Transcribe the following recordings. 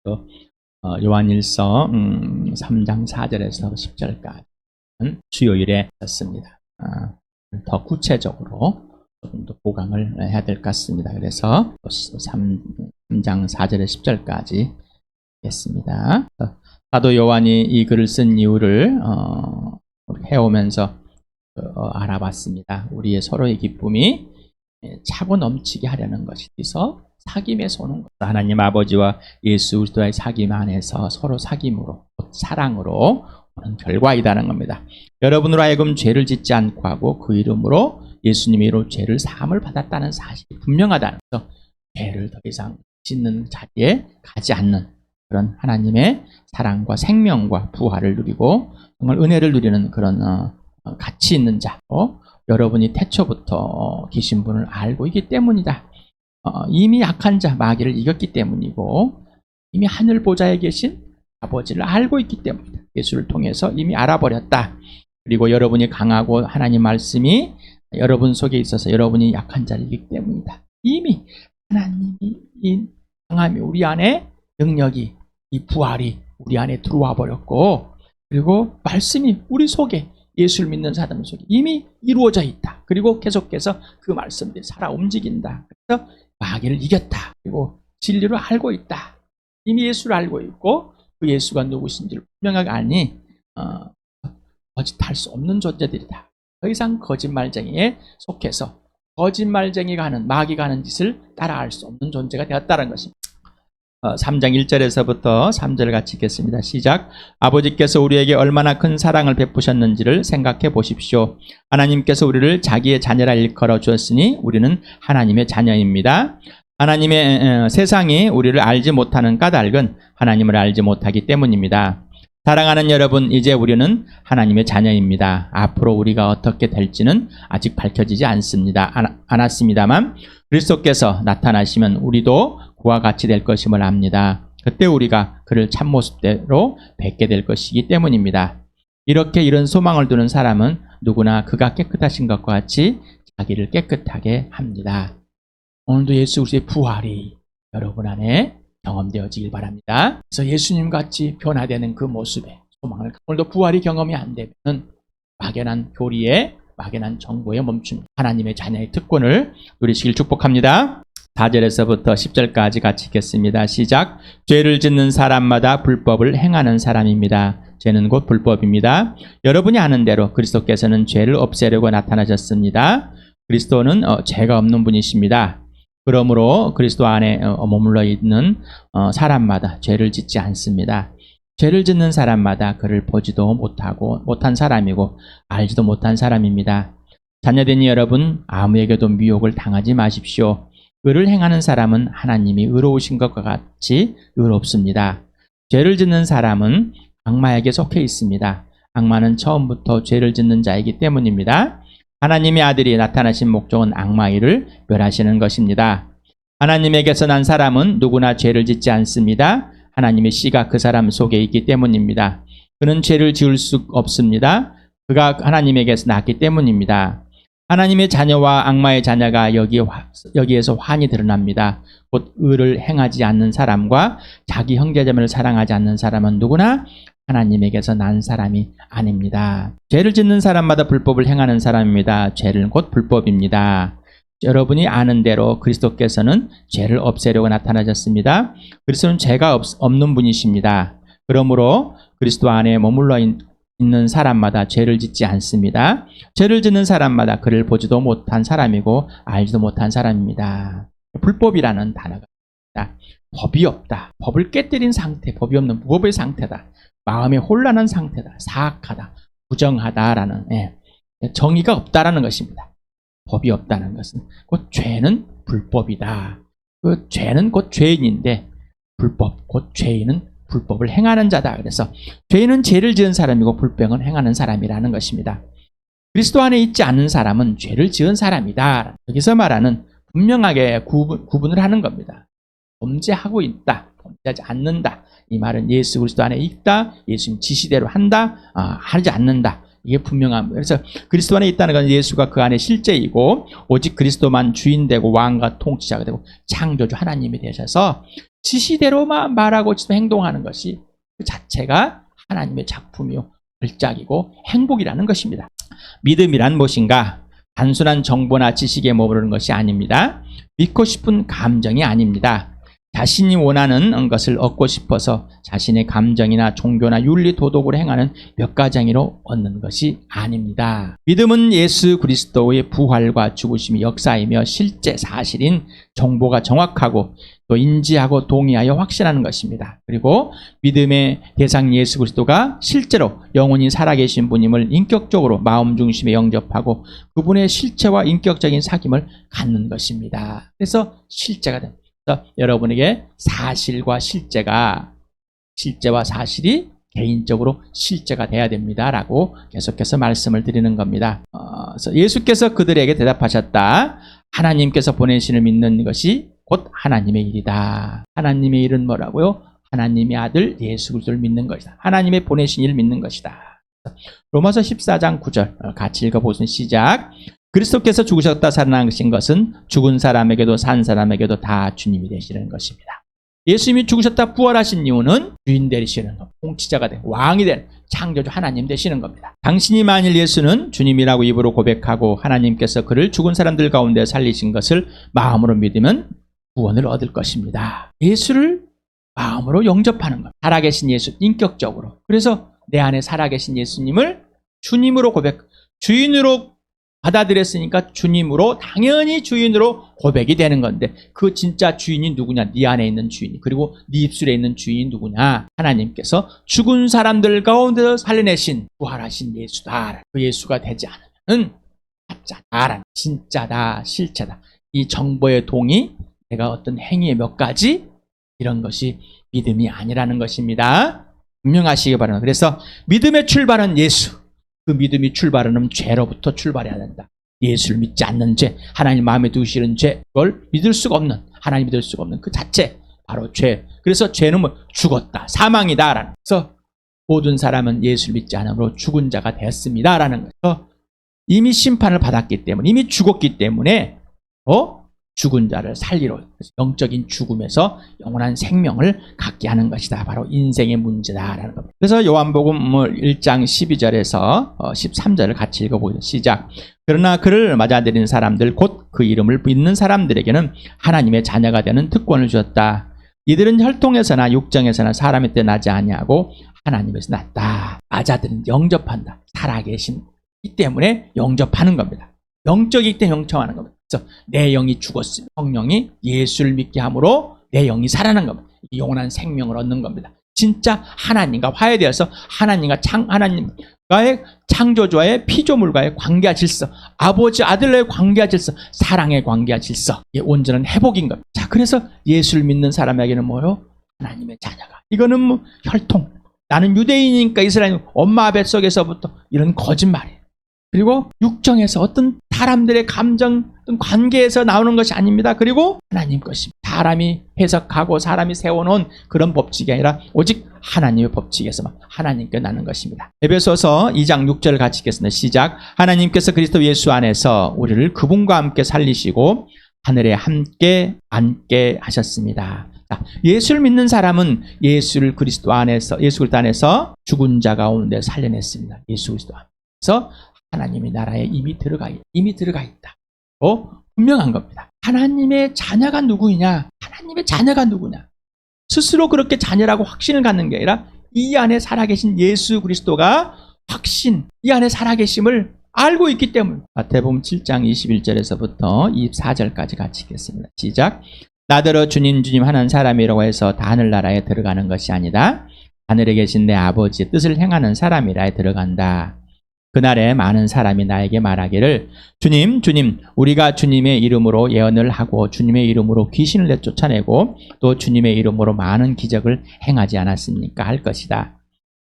또 요한일서 3장 4절에서 10절까지는 수요일에 했습니다. 더 구체적으로 조금 더 보강을 해야 될 것 같습니다. 그래서 3장 4절에 10절까지 했습니다. 사도 요한이 이 글을 쓴 이유를 해오면서 알아봤습니다. 우리의 서로의 기쁨이 차고 넘치게 하려는 것이서 사귐에서 오는 것. 하나님 아버지와 예수 그리스도의 사귐 안에서 서로 사귐으로 사랑으로 오는 결과이다는 겁니다. 여러분으로 하여금 죄를 짓지 않고 하고 그 이름으로 예수님의 이름으로 죄를 사함을 받았다는 사실이 분명하다는 것. 죄를 더 이상 짓는 자리에 가지 않는 그런 하나님의 사랑과 생명과 부활을 누리고 정말 은혜를 누리는 그런 가치 있는 자로 여러분이 태초부터 계신 분을 알고 있기 때문이다. 이미 약한 자 마귀를 이겼기 때문이고 이미 하늘 보좌에 계신 아버지를 알고 있기 때문이다. 예수를 통해서 이미 알아버렸다. 그리고 여러분이 강하고 하나님 말씀이 여러분 속에 있어서 여러분이 약한 자를 이기기 때문이다. 이미 하나님이 이 강함이 우리 안에 능력이 이 부활이 우리 안에 들어와 버렸고 그리고 말씀이 우리 속에 예수를 믿는 사람 속에 이미 이루어져 있다. 그리고 계속해서 그 말씀들이 살아 움직인다. 그래서 마귀를 이겼다. 그리고 진리를 알고 있다. 이미 예수를 알고 있고 그 예수가 누구신지를 분명하게 아니 거짓할 수 없는 존재들이다. 더 이상 거짓말쟁이에 속해서 거짓말쟁이가 하는 마귀가 하는 짓을 따라할 수 없는 존재가 되었다는 것입니다. 3장 1절에서부터 3절 같이 읽겠습니다. 시작. 아버지께서 우리에게 얼마나 큰 사랑을 베푸셨는지를 생각해 보십시오. 하나님께서 우리를 자기의 자녀라 일컬어 주었으니 우리는 하나님의 자녀입니다. 하나님의 세상이 우리를 알지 못하는 까닭은 하나님을 알지 못하기 때문입니다. 사랑하는 여러분, 이제 우리는 하나님의 자녀입니다. 앞으로 우리가 어떻게 될지는 아직 밝혀지지 않았습니다만 그리스도께서 나타나시면 우리도 그와 같이 될 것임을 압니다. 그때 우리가 그를 참모습대로 뵙게 될 것이기 때문입니다. 이런 소망을 두는 사람은 누구나 그가 깨끗하신 것과 같이 자기를 깨끗하게 합니다. 오늘도 예수 그리스도의 부활이 여러분 안에 경험되어지길 바랍니다. 그래서 예수님같이 변화되는 그 모습에 소망을 오늘도 부활이 경험이 안 되면 막연한 교리에 막연한 정보에 멈춘 하나님의 자녀의 특권을 누리시길 축복합니다. 4절에서부터 10절까지 같이 읽겠습니다. 시작. 죄를 짓는 사람마다 불법을 행하는 사람입니다. 죄는 곧 불법입니다. 여러분이 아는 대로 그리스도께서는 죄를 없애려고 나타나셨습니다. 그리스도는 죄가 없는 분이십니다. 그러므로 그리스도 안에 머물러 있는 사람마다 죄를 짓지 않습니다. 죄를 짓는 사람마다 그를 보지도 못한 사람이고 알지도 못한 사람입니다. 자녀된 여러분, 아무에게도 미혹을 당하지 마십시오. 의를 행하는 사람은 하나님이 의로우신 것과 같이 의롭습니다. 죄를 짓는 사람은 악마에게 속해 있습니다. 악마는 처음부터 죄를 짓는 자이기 때문입니다. 하나님의 아들이 나타나신 목적은 악마의 일을 멸하시는 것입니다. 하나님에게서 난 사람은 누구나 죄를 짓지 않습니다. 하나님의 씨가 그 사람 속에 있기 때문입니다. 그는 죄를 지을 수 없습니다. 그가 하나님에게서 났기 때문입니다. 하나님의 자녀와 악마의 자녀가 여기에서 환히 드러납니다. 곧 의를 행하지 않는 사람과 자기 형제자매를 사랑하지 않는 사람은 누구나 하나님에게서 난 사람이 아닙니다. 죄를 짓는 사람마다 불법을 행하는 사람입니다. 죄는 곧 불법입니다. 여러분이 아는 대로 그리스도께서는 죄를 없애려고 나타나셨습니다. 그리스도는 죄가 없는 분이십니다. 그러므로 그리스도 안에 머물러 있는 사람마다 죄를 짓지 않습니다. 죄를 짓는 사람마다 그를 보지도 못한 사람이고 알지도 못한 사람입니다. 불법이라는 단어가 있다. 법이 없다. 법을 깨뜨린 상태, 법이 없는 무법의 상태다. 마음의 혼란한 상태다. 사악하다. 부정하다라는 정의가 없다라는 것입니다. 법이 없다는 것은 곧 죄는 불법이다. 그 죄는 곧 죄인인데 불법, 곧 죄인은 불법을 행하는 자다. 그래서 죄인은 죄를 지은 사람이고 불법은 행하는 사람이라는 것입니다. 그리스도 안에 있지 않는 사람은 죄를 지은 사람이다. 여기서 말하는 분명하게 구분을 하는 겁니다. 범죄하고 있다, 범죄하지 않는다. 이 말은 예수 그리스도 안에 있다, 예수님 지시대로 한다, 하지 않는다. 이게 분명합니다. 그래서 그리스도 안에 있다는 건 예수가 그 안에 실제이고 오직 그리스도만 주인 되고 왕과 통치자가 되고 창조주 하나님이 되셔서 지시대로만 말하고 행동하는 것이 그 자체가 하나님의 작품이요 걸작이고 행복이라는 것입니다. 믿음이란 무엇인가? 단순한 정보나 지식에 머무르는 것이 아닙니다. 믿고 싶은 감정이 아닙니다. 자신이 원하는 것을 얻고 싶어서 자신의 감정이나 종교나 윤리 도덕으로 행하는 몇 가지 행위로 얻는 것이 아닙니다. 믿음은 예수 그리스도의 부활과 죽으심이 역사이며 실제 사실인 정보가 정확하고 또 인지하고 동의하여 확신하는 것입니다. 그리고 믿음의 대상 예수 그리스도가 실제로 영원히 살아계신 분임을 인격적으로 마음 중심에 영접하고 그분의 실체와 인격적인 사귐을 갖는 것입니다. 그래서 실제가 됩니다. 여러분에게 사실과 실제와 사실이 개인적으로 실제가 돼야 됩니다 라고 계속해서 말씀을 드리는 겁니다. 그래서 예수께서 그들에게 대답하셨다. 하나님께서 보내신을 믿는 것이 곧 하나님의 일이다. 하나님의 일은 뭐라고요? 하나님의 아들 예수 그리스도를 믿는 것이다. 하나님의 보내신 일을 믿는 것이다. 로마서 14장 9절 같이 읽어보시면 시작. 그리스도께서 죽으셨다 살아나신 것은 죽은 사람에게도 산 사람에게도 다 주님이 되시는 것입니다. 예수님이 죽으셨다 부활하신 이유는 주인 되시는 것, 통치자가 되고 왕이 되는 창조주 하나님 되시는 겁니다. 당신이 만일 예수는 주님이라고 입으로 고백하고 하나님께서 그를 죽은 사람들 가운데 살리신 것을 마음으로 믿으면 구원을 얻을 것입니다. 예수를 마음으로 영접하는 것. 살아계신 예수 인격적으로. 그래서 내 안에 살아계신 예수님을 주님으로 주인으로 받아들였으니까 주님으로 당연히 주인으로 고백이 되는 건데 그 진짜 주인이 누구냐? 네 안에 있는 주인 그리고 네 입술에 있는 주인이 누구냐? 하나님께서 죽은 사람들 가운데서 살려내신 부활하신 예수다. 그 예수가 되지 않으면 가짜다. 진짜다. 실체다. 이 정보의 동의 내가 어떤 행위의 몇 가지 이런 것이 믿음이 아니라는 것입니다. 분명하시기 바랍니다. 그래서 믿음의 출발은 예수. 그 믿음이 출발하는 죄로부터 출발해야 된다. 예수를 믿지 않는 죄, 하나님 마음에 두시는 죄, 그걸 믿을 수가 없는, 하나님 믿을 수가 없는 그 자체, 바로 죄. 그래서 죄는 뭐 죽었다, 사망이다. 그래서 모든 사람은 예수를 믿지 않으므로 죽은 자가 됐습니다라는 거죠. 이미 심판을 받았기 때문에, 이미 죽었기 때문에 죽은 자를 살리러 영적인 죽음에서 영원한 생명을 갖게 하는 것이다. 바로 인생의 문제다라는 겁니다. 그래서 요한복음 1장 12절에서 13절을 같이 읽어보겠습니다. 시작. 그러나 그를 맞아들이는 사람들 곧 그 이름을 믿는 사람들에게는 하나님의 자녀가 되는 특권을 주었다. 이들은 혈통에서나 육정에서나 사람의 때 나지 아니하고 하나님에서 났다. 맞아들인 영접한다. 살아계신 이 때문에 영접하는 겁니다. 영적이기 때문에 영접하는 겁니다. 그래서 내 영이 죽었으면 성령이 예수를 믿게 함으로 내 영이 살아난 겁니다. 영원한 생명을 얻는 겁니다. 진짜 하나님과 화해되어서 하나님과의 창조주와의 피조물과의 관계와 질서, 아버지 아들과의 관계와 질서, 사랑의 관계와 질서, 이게 온전한 회복인 겁니다. 자, 그래서 예수를 믿는 사람에게는 뭐요? 하나님의 자녀가. 이거는 뭐 혈통. 나는 유대인이니까 이스라엘 엄마 뱃속에서부터 이런 거짓말이에요. 그리고 육정에서 어떤 사람들의 감정, 어떤 관계에서 나오는 것이 아닙니다. 그리고 하나님 것입니다. 사람이 해석하고 사람이 세워놓은 그런 법칙이 아니라 오직 하나님의 법칙에서만 하나님께 나는 것입니다. 에베소서 2장 6절을 같이 읽겠습니다. 시작. 하나님께서 그리스도 예수 안에서 우리를 그분과 함께 살리시고 하늘에 함께 앉게 하셨습니다. 자, 예수를 믿는 사람은 예수 그리스도 안에서 죽은 자 가운데 살려냈습니다. 예수 그리스도 안에서 하나님의 나라에 이미 들어가 있다. 분명한 겁니다. 하나님의 자녀가 누구냐? 하나님의 자녀가 누구냐? 스스로 그렇게 자녀라고 확신을 갖는 게 아니라 이 안에 살아계신 예수 그리스도가 이 안에 살아계심을 알고 있기 때문에. 마태복음 7장 21절에서부터 24절까지 같이 읽겠습니다. 시작. 나더러 주님 주님 하는 사람이라고 해서 다 하늘나라에 들어가는 것이 아니다. 하늘에 계신 내 아버지의 뜻을 행하는 사람이라에 들어간다. 그날에 많은 사람이 나에게 말하기를 주님 주님 우리가 주님의 이름으로 예언을 하고 주님의 이름으로 귀신을 내쫓아내고 또 주님의 이름으로 많은 기적을 행하지 않았습니까? 할 것이다.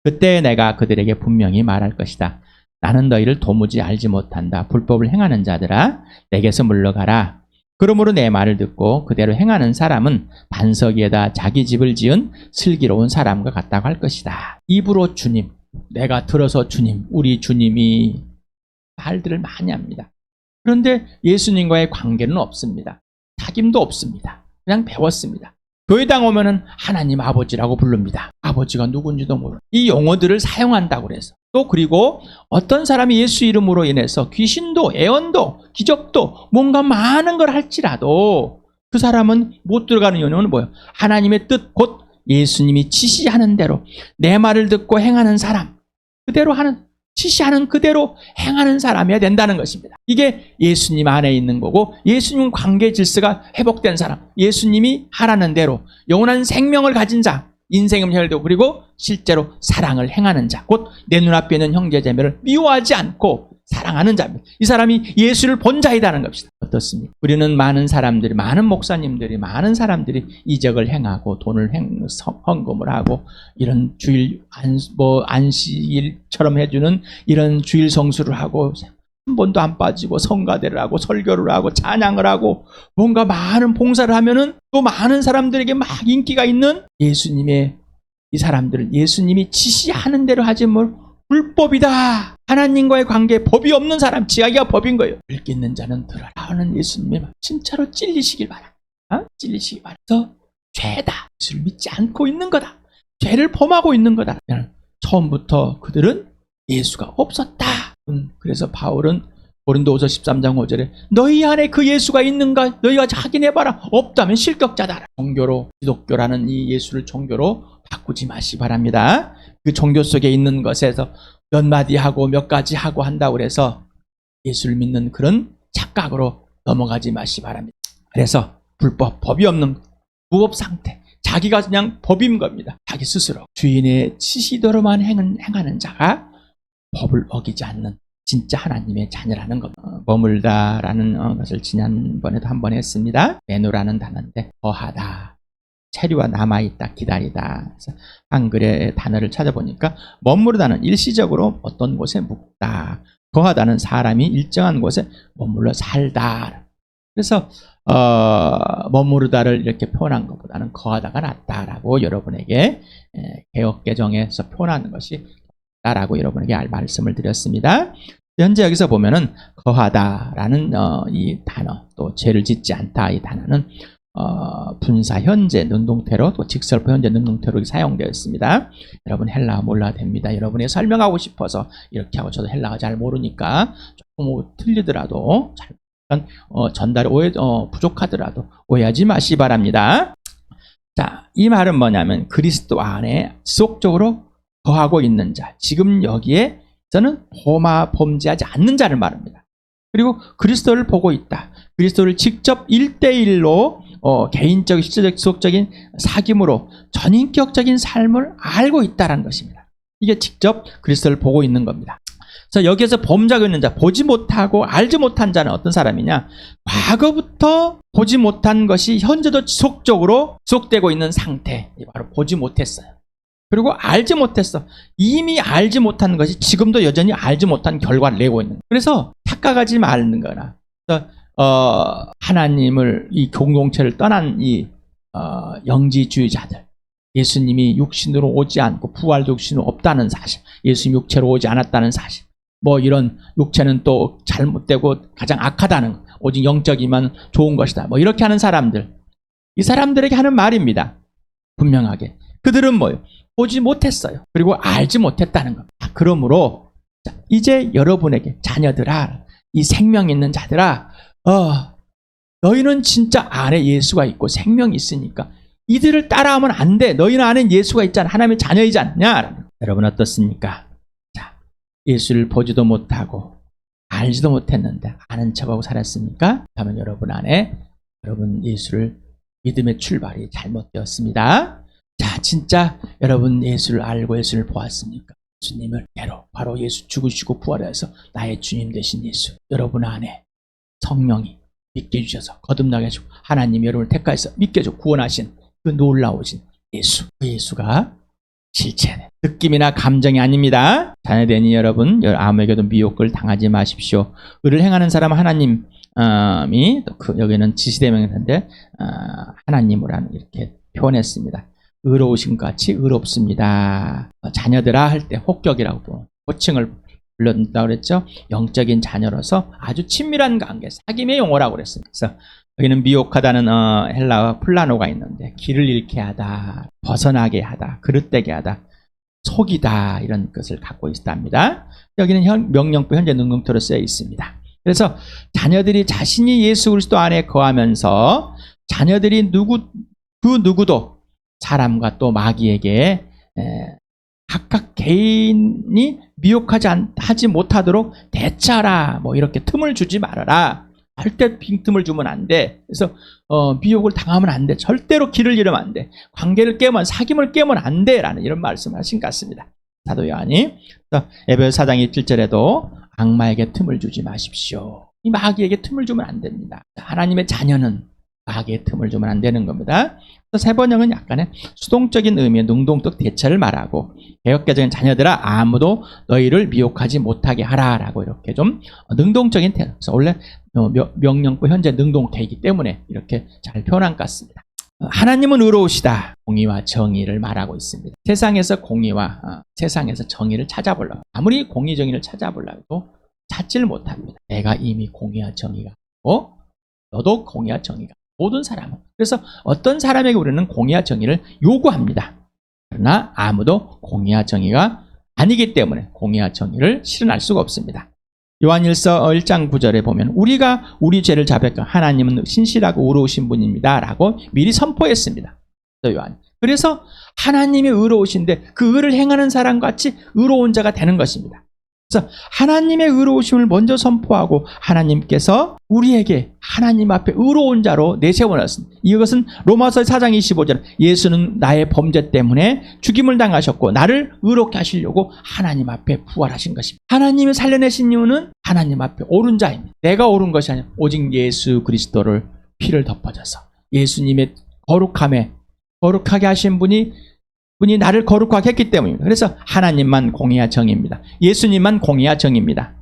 그때 내가 그들에게 분명히 말할 것이다. 나는 너희를 도무지 알지 못한다. 불법을 행하는 자들아 내게서 물러가라. 그러므로 내 말을 듣고 그대로 행하는 사람은 반석 위에다 자기 집을 지은 슬기로운 사람과 같다고 할 것이다. 입으로 주님, 내가 들어서 주님, 우리 주님이 말들을 많이 합니다. 그런데 예수님과의 관계는 없습니다. 사귐도 없습니다. 그냥 배웠습니다. 교회당 오면은 하나님 아버지라고 부릅니다. 아버지가 누군지도 모르는 이 용어들을 사용한다고 그래서. 또 그리고 어떤 사람이 예수 이름으로 인해서 귀신도 애언도 기적도 뭔가 많은 걸 할지라도 그 사람은 못 들어가는 이유는 뭐예요? 하나님의 뜻 곧 예수님이 지시하는 대로 내 말을 듣고 행하는 사람, 그대로 하는, 지시하는 그대로 행하는 사람이어야 된다는 것입니다. 이게 예수님 안에 있는 거고, 예수님 관계 질서가 회복된 사람, 예수님이 하라는 대로 영원한 생명을 가진 자, 인생을 혈되고 그리고 실제로 사랑을 행하는 자, 곧 내 눈앞에 있는 형제자매를 미워하지 않고 사랑하는 자입니다. 이 사람이 예수를 본 자이다는 것입니다. 어떻습니까? 우리는 많은 사람들이, 많은 목사님들이, 많은 사람들이 이적을 행하고 돈을 헌금을 하고 이런 주일 안식일처럼 해주는 이런 주일 성수를 하고 한 번도 안 빠지고 성가대를 하고 설교를 하고 찬양을 하고 뭔가 많은 봉사를 하면은 또 많은 사람들에게 막 인기가 있는 예수님의 이 사람들은 예수님이 지시하는 대로 하지 뭘 불법이다. 하나님과의 관계에 법이 없는 사람, 지하기가 법인 거예요. 글 있는 자는 들어라 하는 예수님의 말. 진짜로 찔리시길 바랍니다. 찔리시길 바라서 죄다. 예수를 믿지 않고 있는 거다. 죄를 범하고 있는 거다. 처음부터 그들은 예수가 없었다. 그래서 바울은 고린도후서 13장 5절에 너희 안에 그 예수가 있는가 너희가 확인해봐라. 없다면 실격자다. 종교로, 기독교라는 이 예수를 종교로 바꾸지 마시기 바랍니다. 그 종교 속에 있는 것에서 몇 마디 하고 몇 가지 하고 한다고 해서 예수를 믿는 그런 착각으로 넘어가지 마시기 바랍니다. 그래서 불법, 법이 없는 무법 상태, 자기가 그냥 법인 겁니다. 자기 스스로 주인의 지시대로만 행하는 자가 법을 어기지 않는 진짜 하나님의 자녀라는 것. 머물다라는 것을 지난번에도 한번 했습니다. 메노라는 단어인데 거하다, 체류와 남아있다, 기다리다. 그래서 한글의 단어를 찾아보니까 머무르다는 일시적으로 어떤 곳에 묵다, 거하다는 사람이 일정한 곳에 머물러 살다. 그래서 머무르다를 이렇게 표현한 것보다는 거하다가 낫다라고 여러분에게 개역개정에서 표현하는 것이 낫다라고 여러분에게 말씀을 드렸습니다. 현재 여기서 보면은 거하다라는 이 단어, 또 죄를 짓지 않다 이 단어는 분사 현재 능동태로 또 직설포 현재 능동태로 사용되어 있습니다. 여러분 헬라어 몰라도 됩니다. 여러분이 설명하고 싶어서 이렇게 하고, 저도 헬라어 잘 모르니까 조금 틀리더라도 전달 부족하더라도 오해하지 마시기 바랍니다. 자, 이 말은 뭐냐면 그리스도 안에 지속적으로 거하고 있는 자, 지금 여기에서는 범죄하지 않는 자를 말합니다. 그리고 그리스도를 보고 있다. 그리스도를 직접 1대1로 개인적, 실제적, 지속적인 사귐으로 전인격적인 삶을 알고 있다는 것입니다. 이게 직접 그리스도를 보고 있는 겁니다. 그래서 여기에서 범죄하고 있는 자, 보지 못하고 알지 못한 자는 어떤 사람이냐? 과거부터 보지 못한 것이 현재도 지속적으로 지속되고 있는 상태. 바로 보지 못했어요. 그리고 알지 못했어. 이미 알지 못한 것이 지금도 여전히 알지 못한 결과를 내고 있는 거예요. 그래서 착각하지 말는 거나 하나님을, 이 공동체를 떠난 이 영지주의자들, 예수님이 육신으로 오지 않고 부활도 육신으로 없다는 사실, 예수님 육체로 오지 않았다는 사실, 이런 육체는 또 잘못되고 가장 악하다는, 오직 영적이면 좋은 것이다, 이렇게 하는 사람들, 이 사람들에게 하는 말입니다. 분명하게 그들은 뭐예요? 보지 못했어요. 그리고 알지 못했다는 겁니다. 그러므로 이제 여러분에게, 자녀들아, 이 생명 있는 자들아, 너희는 진짜 안에 예수가 있고 생명이 있으니까 이들을 따라하면 안 돼. 너희는 안에 예수가 있잖아. 하나님의 자녀이지 않냐? 여러분 어떻습니까? 자, 예수를 보지도 못하고 알지도 못했는데 아는 척하고 살았습니까? 그러면 여러분 안에, 여러분 예수를 믿음의 출발이 잘못되었습니다. 자, 진짜 여러분 예수를 알고 예수를 보았습니까? 예수님을 바로 예수 죽으시고 부활해서 나의 주님 되신 예수, 여러분 안에 성령이 믿게 해주셔서 거듭나게 해주고 하나님이 여러분을 택하여서 믿게 해주고 구원하신 그 놀라우신 예수, 그 예수가 실체는 느낌이나 감정이 아닙니다. 자녀되니 여러분 아무에게도 미혹을 당하지 마십시오. 의를 행하는 사람 하나님이, 여기는 지시대명인데 하나님을 이렇게 표현했습니다. 의로우신 것 같이 의롭습니다. 자녀들아 할 때 혹격이라고 호칭을 불렀다고 그랬죠. 영적인 자녀로서 아주 친밀한 관계, 사귐의 용어라고 그랬습니다. 그래서 여기는 미혹하다는 헬라어 플라노가 있는데 길을 잃게 하다, 벗어나게 하다, 그릇되게 하다, 속이다 이런 것을 갖고 있답니다. 여기는 명령부 현재 능동태로 쓰여 있습니다. 그래서 자녀들이 자신이 예수 그리스도 안에 거하면서 자녀들이 그 누구도 사람과 또 마귀에게 각각 개인이 하지 못하도록 대처하라. 뭐 이렇게 틈을 주지 말아라. 절대 빈틈을 주면 안 돼. 그래서 미혹을 당하면 안 돼. 절대로 길을 잃으면 안 돼. 관계를 깨면 사귐을 깨면 안 돼. 라는 이런 말씀을 하신 것 같습니다. 사도 요한이 에베소 4장 1절에도 악마에게 틈을 주지 마십시오. 이 마귀에게 틈을 주면 안 됩니다. 하나님의 자녀는 마귀의 틈을 주면 안 되는 겁니다. 세 번역은 약간의 수동적인 의미의 능동적 대처를 말하고, 개혁개정은 자녀들아 아무도 너희를 미혹하지 못하게 하라라고 이렇게 좀 능동적인 태도. 그래서 원래 명령부 현재 능동태이기 때문에 이렇게 잘 표현한 것 같습니다. 하나님은 의로우시다. 공의와 정의를 말하고 있습니다. 세상에서 공의와 세상에서 정의를 찾아보려고, 아무리 공의 정의를 찾아보려고 해도 찾지를 못합니다. 내가 이미 공의와 정의가 있고 너도 공의와 정의가, 모든 사람은. 그래서 어떤 사람에게 우리는 공의와 정의를 요구합니다. 그러나 아무도 공의와 정의가 아니기 때문에 공의와 정의를 실현할 수가 없습니다. 요한일서 1장 9절에 보면 우리가 우리 죄를 자백하고 하나님은 신실하고 의로우신 분입니다 라고 미리 선포했습니다. 요한. 그래서 하나님이 의로우신데 그 의를 행하는 사람과 같이 의로운 자가 되는 것입니다. 그래서 하나님의 의로우심을 먼저 선포하고 하나님께서 우리에게 하나님 앞에 의로운 자로 내세워놨습니다. 이것은 로마서 4장 25절, 예수는 나의 범죄 때문에 죽임을 당하셨고 나를 의롭게 하시려고 하나님 앞에 부활하신 것입니다. 하나님이 살려내신 이유는 하나님 앞에 옳은 자입니다. 내가 옳은 것이 아니라 오직 예수 그리스도를 피를 덮어줘서 예수님의 거룩하게 하신 분이 나를 거룩하게 했기 때문입니다. 그래서 하나님만 공의와 정의입니다. 예수님만 공의와 정의입니다.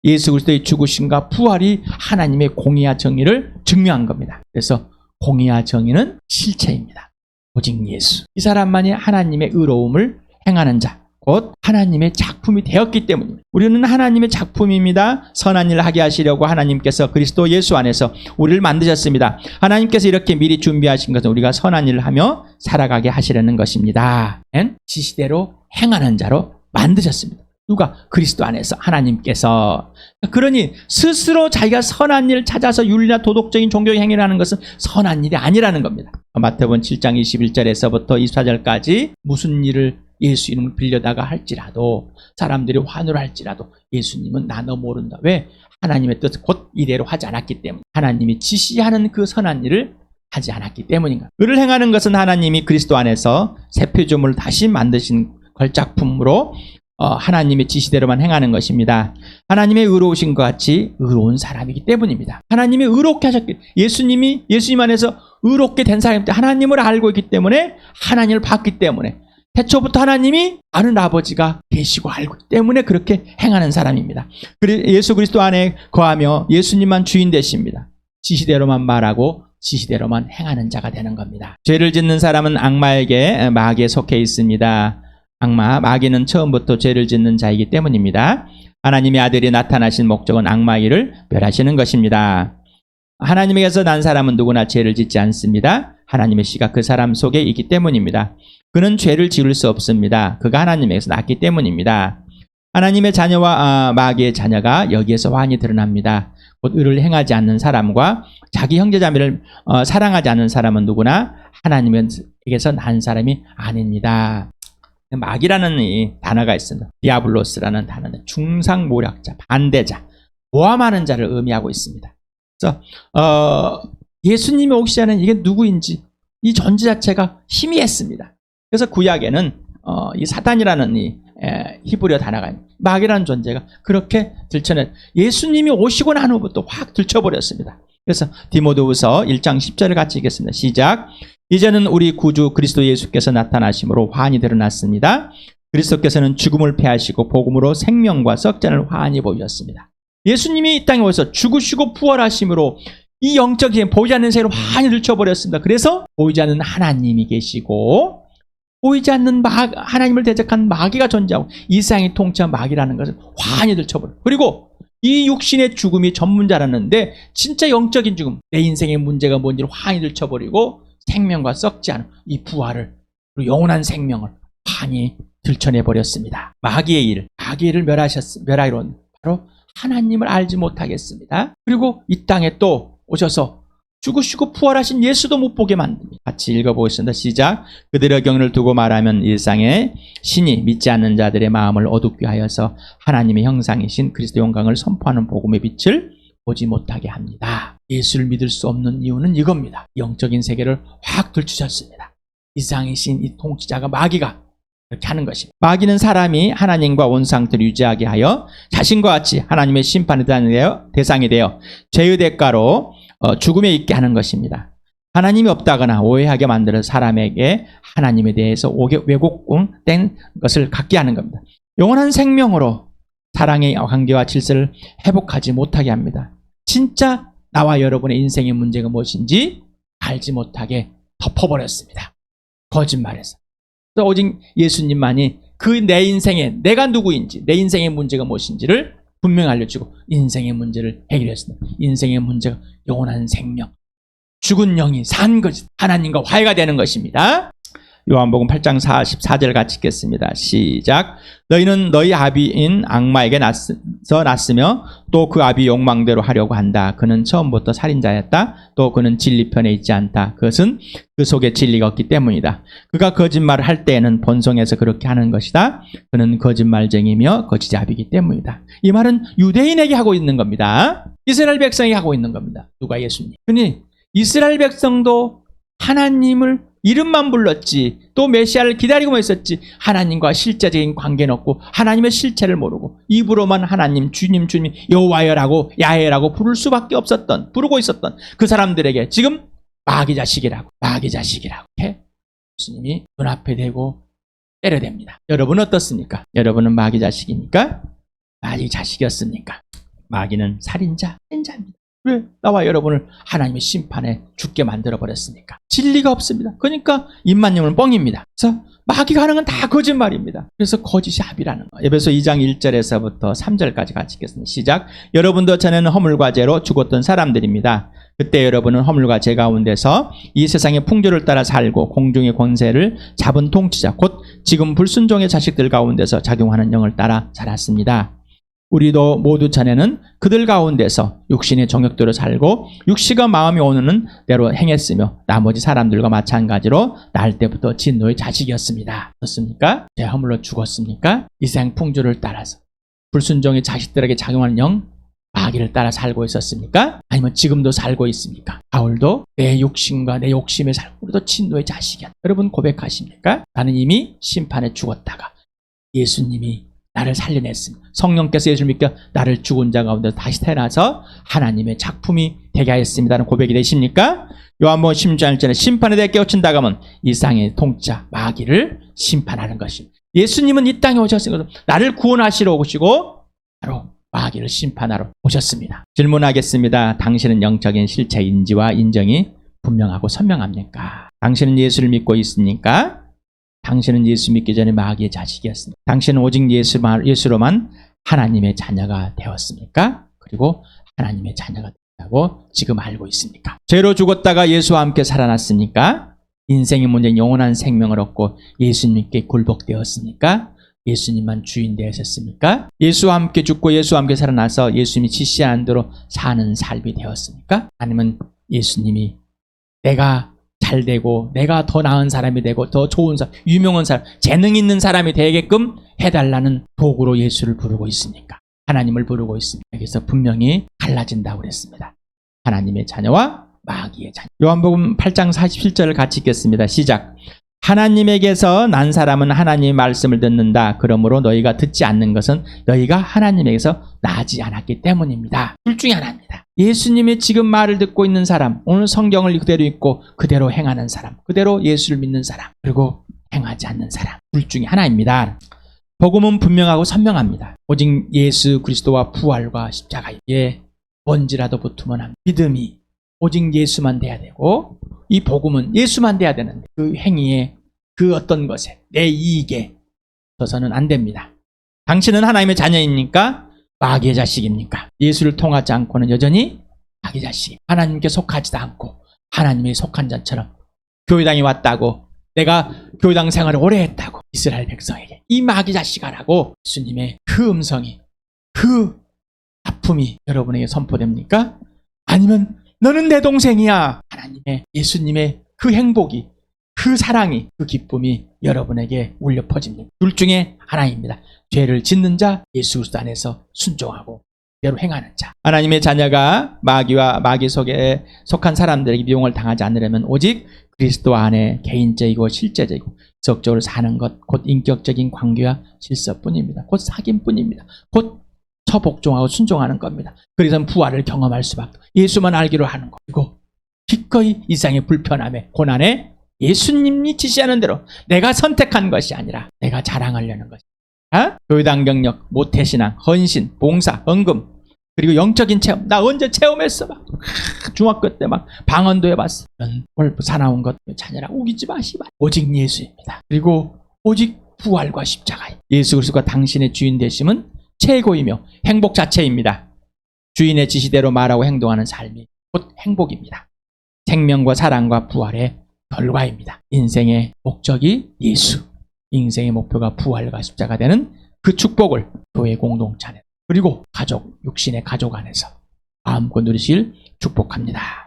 예수 그리스도의 죽으심과 부활이 하나님의 공의와 정의를 증명한 겁니다. 그래서 공의와 정의는 실체입니다. 오직 예수. 이 사람만이 하나님의 의로움을 행하는 자, 곧 하나님의 작품이 되었기 때문입니다. 우리는 하나님의 작품입니다. 선한 일을 하게 하시려고 하나님께서 그리스도 예수 안에서 우리를 만드셨습니다. 하나님께서 이렇게 미리 준비하신 것은 우리가 선한 일을 하며 살아가게 하시려는 것입니다. 지시대로 행하는 자로 만드셨습니다. 누가? 그리스도 안에서 하나님께서. 그러니 스스로 자기가 선한 일을 찾아서 윤리나 도덕적인 종교의 행위를 하는 것은 선한 일이 아니라는 겁니다. 마태복음 7장 21절에서부터 24절까지 무슨 일을 예수 이름을 빌려다가 할지라도, 사람들이 환호를 할지라도 예수님은 나 너 모른다. 왜? 하나님의 뜻을 곧 이대로 하지 않았기 때문에, 하나님이 지시하는 그 선한 일을 하지 않았기 때문인가. 의를 행하는 것은 하나님이 그리스도 안에서 새 피조물을 다시 만드신 걸작품으로 하나님의 지시대로만 행하는 것입니다. 하나님의 의로우신 것 같이 의로운 사람이기 때문입니다. 하나님이 의롭게 하셨기, 예수님 안에서 의롭게 된 사람인데 하나님을 알고 있기 때문에, 하나님을 봤기 때문에, 태초부터 하나님이 아는 아버지가 계시고 알고 있기 때문에 그렇게 행하는 사람입니다. 예수 그리스도 안에 거하며 예수님만 주인 되십니다. 지시대로만 말하고 지시대로만 행하는 자가 되는 겁니다. 죄를 짓는 사람은 악마에게, 마귀에 속해 있습니다. 마귀는 처음부터 죄를 짓는 자이기 때문입니다. 하나님의 아들이 나타나신 목적은 악마의 일을 멸하시는 것입니다. 하나님에게서 난 사람은 누구나 죄를 짓지 않습니다. 하나님의 씨가 그 사람 속에 있기 때문입니다. 그는 죄를 지을 수 없습니다. 그가 하나님에게서 났기 때문입니다. 하나님의 자녀와 마귀의 자녀가 여기에서 환히 드러납니다. 곧 의를 행하지 않는 사람과 자기 형제자매를 사랑하지 않는 사람은 누구나 하나님에게서 난 사람이 아닙니다. 마귀라는 이 단어가 있습니다. 디아블로스라는 단어는 중상모략자, 반대자, 모함하는 자를 의미하고 있습니다. 그래서 예수님이 오시지 않은 이게 누구인지 이 존재 자체가 희미했습니다. 그래서 구약에는 이 사탄이라는 이 히브리어 단어가 마귀라는 존재가 그렇게 들춰내, 예수님이 오시고 난 후부터 확 들춰버렸습니다. 그래서 디모데후서 1장 10절을 같이 읽겠습니다. 시작. 이제는 우리 구주 그리스도 예수께서 나타나심으로 환히 드러났습니다. 그리스도께서는 죽음을 패하시고 복음으로 생명과 석전을 환히 보이셨습니다. 예수님이 이 땅에 오셔서 죽으시고 부활하심으로 이 영적인 보이지 않는 세계로 환히 들춰버렸습니다. 그래서 보이지 않는 하나님이 계시고 보이지 않는 하나님을 대적한 마귀가 존재하고 이 세상이 통치한 마귀라는 것을 환히 들춰버려요. 그리고 이 육신의 죽음이 전문자라는데 진짜 영적인 죽음, 내 인생의 문제가 뭔지를 환히 들춰버리고 생명과 썩지 않은 이 부활을, 그리고 영원한 생명을 환히 들춰내버렸습니다. 마귀의 일을 멸하기로 바로 하나님을 알지 못하겠습니다. 그리고 이 땅에 또 오셔서 죽으시고 부활하신 예수도 못 보게 만듭니다. 같이 읽어보겠습니다. 시작. 그들의 경륜을 두고 말하면 일상에 신이 믿지 않는 자들의 마음을 어둡게 하여서 하나님의 형상이신 그리스도 영광을 선포하는 복음의 빛을 보지 못하게 합니다. 예수를 믿을 수 없는 이유는 이겁니다. 영적인 세계를 확 들추셨습니다. 이상이신 이 통치자가 마귀가 이렇게 하는 것입니다. 마귀는 사람이 하나님과 온 상태를 유지하게 하여 자신과 같이 하나님의 심판의 대상이 되어 죄의 대가로 죽음에 있게 하는 것입니다. 하나님이 없다거나 오해하게 만들어 사람에게 하나님에 대해서 왜곡된 것을 갖게 하는 겁니다. 영원한 생명으로 사랑의 관계와 질서를 회복하지 못하게 합니다. 진짜 나와 여러분의 인생의 문제가 무엇인지 알지 못하게 덮어버렸습니다. 거짓말에서. 오직 예수님만이 그 내 인생에 내가 누구인지, 내 인생의 문제가 무엇인지를 분명히 알려주고 인생의 문제를 해결했습니다. 인생의 문제가 영원한 생명, 죽은 영이 산 것이 하나님과 화해가 되는 것입니다. 요한복음 8장 44절 같이 읽겠습니다. 시작. 너희는 너희 아비인 악마에게 났으며 또 그 아비 욕망대로 하려고 한다. 그는 처음부터 살인자였다. 또 그는 진리 편에 있지 않다. 그것은 그 속에 진리가 없기 때문이다. 그가 거짓말을 할 때에는 본성에서 그렇게 하는 것이다. 그는 거짓말쟁이며 거짓잡이기 때문이다. 이 말은 유대인에게 하고 있는 겁니다. 이스라엘 백성에게 하고 있는 겁니다. 누가? 예수님. 그니 이스라엘 백성도 하나님을 이름만 불렀지, 또 메시아를 기다리고만 있었지, 하나님과 실제적인 관계는 없고 하나님의 실체를 모르고 입으로만 하나님, 주님 여호와여라고 야훼라고 부르고 있었던 그 사람들에게 지금 마귀 자식이라고 해 예수님이 눈앞에 대고 때려댑니다. 여러분은 어떻습니까? 여러분은 마귀 자식입니까? 마귀 자식이었습니까? 마귀는 살인자입니다. 왜 나와 여러분을 하나님의 심판에 죽게 만들어버렸습니까? 진리가 없습니다. 그러니까 입만 열면 뻥입니다. 그래서 마귀가 하는 건 다 거짓말입니다. 그래서 거짓이 합이라는 거예요. 에베소 2장 1절에서부터 3절까지 같이 읽겠습니다. 시작. 여러분도 전에는 허물과 죄로 죽었던 사람들입니다. 그때 여러분은 허물과 죄 가운데서 이 세상의 풍조를 따라 살고 공중의 권세를 잡은 통치자 곧 지금 불순종의 자식들 가운데서 작용하는 영을 따라 자랐습니다. 우리도 모두 전에는 그들 가운데서 육신의 정욕대로 살고 육시가 마음이 오는 대로 행했으며 나머지 사람들과 마찬가지로 날 때부터 진노의 자식이었습니다. 그렇습니까? 제 허물로 죽었습니까? 이 세상 풍조를 따라서 불순종의 자식들에게 작용하는 영 마귀를 따라 살고 있었습니까? 아니면 지금도 살고 있습니까? 바울도 내 욕심과 내 욕심에 살고 우리도 진노의 자식이야. 여러분 고백하십니까? 나는 이미 심판에 죽었다가 예수님이 나를 살려냈습니다. 성령께서 예수를 믿겨 나를 죽은 자 가운데 다시 태어나서 하나님의 작품이 되게 하였습니다는 고백이 되십니까? 요한복음 16장 1절에 심판에 대해 깨우친다고 하면 이 땅의 통치자 마귀를 심판하는 것입니다. 예수님은 이 땅에 오셨으니까 나를 구원하시러 오시고 바로 마귀를 심판하러 오셨습니다. 질문하겠습니다. 당신은 영적인 실체 인지와 인정이 분명하고 선명합니까? 당신은 예수를 믿고 있습니까? 당신은 예수 믿기 전에 마귀의 자식이었습니다. 당신은 오직 예수로만 하나님의 자녀가 되었습니까? 그리고 하나님의 자녀가 되었다고 지금 알고 있습니까? 죄로 죽었다가 예수와 함께 살아났습니까? 인생의 문제는 영원한 생명을 얻고 예수님께 굴복되었습니까? 예수님만 주인 되셨습니까? 예수와 함께 죽고 예수와 함께 살아나서 예수님이 지시하는 대로 사는 삶이 되었습니까? 아니면 예수님이 내가 잘 되고 내가 더 나은 사람이 되고 더 좋은 사람, 유명한 사람, 재능 있는 사람이 되게끔 해달라는 도구로 예수를 부르고 있습니까? 하나님을 부르고 있습니다. 여기서 분명히 갈라진다고 그랬습니다. 하나님의 자녀와 마귀의 자녀. 요한복음 8장 47절을 같이 읽겠습니다. 시작. 하나님에게서 난 사람은 하나님의 말씀을 듣는다. 그러므로 너희가 듣지 않는 것은 너희가 하나님에게서 나지 않았기 때문입니다. 둘 중에 하나입니다. 예수님의 지금 말을 듣고 있는 사람, 오늘 성경을 그대로 읽고 그대로 행하는 사람, 그대로 예수를 믿는 사람, 그리고 행하지 않는 사람, 둘 중에 하나입니다. 복음은 분명하고 선명합니다. 오직 예수 그리스도와 부활과 십자가에 뭔지라도 붙으면 합니다. 믿음이 오직 예수만 돼야 되고 이 복음은 예수만 돼야 되는데 그 행위에 그 어떤 것에 내 이익에 있어서는 안 됩니다. 당신은 하나님의 자녀입니까? 마귀의 자식입니까? 예수를 통하지 않고는 여전히 마귀 자식. 하나님께 속하지도 않고 하나님의 속한 자처럼 교회당에 왔다고, 내가 교회당 생활을 오래 했다고 이스라엘 백성에게 이 마귀 자식아라고 예수님의 그 음성이, 그 아픔이 여러분에게 선포됩니까? 아니면 너는 내 동생이야, 하나님의, 예수님의 그 행복이, 그 사랑이, 그 기쁨이 여러분에게 울려 퍼집니다. 둘 중에 하나입니다. 죄를 짓는 자, 예수 그리스도 안에서 순종하고 대로 행하는 자. 하나님의 자녀가 마귀와 마귀 속에 속한 사람들에게 미용을 당하지 않으려면 오직 그리스도 안에 개인적이고 실제적이고 적극적으로 사는 것, 곧 인격적인 관계와 실습뿐입니다. 곧 사귐뿐입니다. 곧 처복종하고 순종하는 겁니다. 그래서 부활을 경험할 수밖에, 예수만 알기로 하는 것, 그리고 기꺼이 이 세상의 불편함에 고난에 예수님이 지시하는 대로 내가 선택한 것이 아니라 내가 자랑하려는 것이다. 교회당 경력, 모태신앙, 헌신, 봉사, 헌금, 그리고 영적인 체험. 나 언제 체험했어? 막 중학교 때 막 방언도 해봤어. 오늘 사나운 것 자녀라 우기지 마, 씨발. 오직 예수입니다. 그리고 오직 부활과 십자가. 예수 그리스도가 당신의 주인 되심은 최고이며 행복 자체입니다. 주인의 지시대로 말하고 행동하는 삶이 곧 행복입니다. 생명과 사랑과 부활의 결과입니다. 인생의 목적이 예수, 인생의 목표가 부활과 십자가 되는 그 축복을 교회 공동체 안에, 그리고 가족, 육신의 가족 안에서 마음껏 누리실 축복합니다.